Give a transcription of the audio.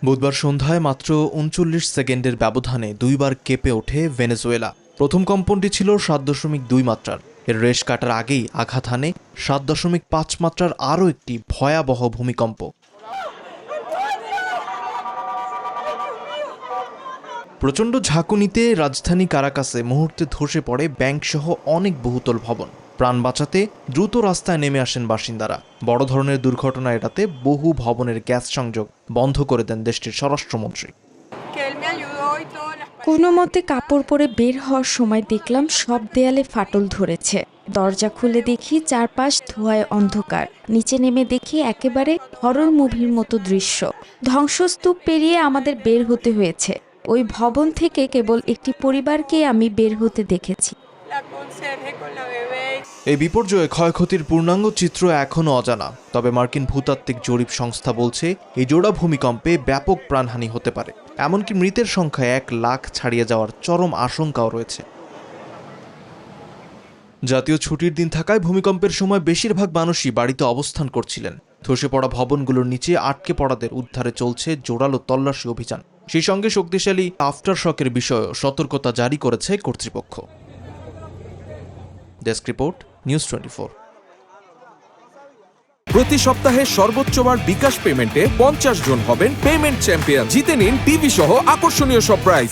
বুধবার সন্ধ্যায় মাত্র ৩৯ সেকেন্ডের ব্যবধানে দুইবার কেঁপে ওঠে ভেনেজুয়েলা। প্রথম কম্পনটি ছিল ৭.২ মাত্রার। এর রেশ কাটার আগেই আঘাত হানে ৭.৫ মাত্রার আরও একটি ভয়াবহ ভূমিকম্প। প্রচণ্ড ঝাঁকুনিতে রাজধানী কারাকাসে মুহূর্তে ধসে পড়ে ব্যাংকসহ অনেক বহুতল ভবন। প্রাণ বাঁচাতে দ্রুত রাস্তায় নেমে আসেন বাসিন্দারা। বড় ধরনের দুর্ঘটনা এড়াতে বহু ভবনের গ্যাস সংযোগ বন্ধ করে দেন দেশটির স্বরাষ্ট্রমন্ত্রী। কোনো মতে কাপড় পরে বের হওয়ার সময় দেখলাম সব দেয়ালে ফাটল ধরেছে। দরজা খুলে দেখি চারপাশ ধোঁয়ায় অন্ধকার। নিচে নেমে দেখি একেবারে হরর মুভির মতো দৃশ্য। ধ্বংসস্তূপ পেরিয়ে আমাদের বের হতে হয়েছে। ওই ভবন থেকে কেবল একটি পরিবারকে আমি বের হতে দেখেছি। এই বিপর্যয়ে ক্ষয়ক্ষতির পূর্ণাঙ্গ চিত্র এখনও অজানা। তবে মার্কিন ভূতাত্ত্বিক জরিপ সংস্থা বলছে এই জোড়া ভূমিকম্পে ব্যাপক প্রাণহানি হতে পারে। এমনকি মৃতের সংখ্যা ১ লাখ ছাড়িয়ে যাওয়ার চরম আশঙ্কাও রয়েছে। জাতীয় ছুটির দিন থাকায় ভূমিকম্পের সময় বেশিরভাগ মানুষই বাড়িতে অবস্থান করছিলেন। ধসে পড়া ভবনগুলোর নিচে আটকে পড়াদের উদ্ধারে চলছে জোরালো তল্লাশি অভিযান। সেই সঙ্গে শক্তিশালী আফটার শকের বিষয়েও সতর্কতা জারি করেছে কর্তৃপক্ষ। Desk report, news 24। প্রতি সপ্তাহে সর্বোচ্চবার বিকাশ পেমেন্টে 50 জন হবেন পেমেন্ট চ্যাম্পিয়ন। জিতে নিন টিভি সহ আকর্ষণীয় সব প্রাইজ।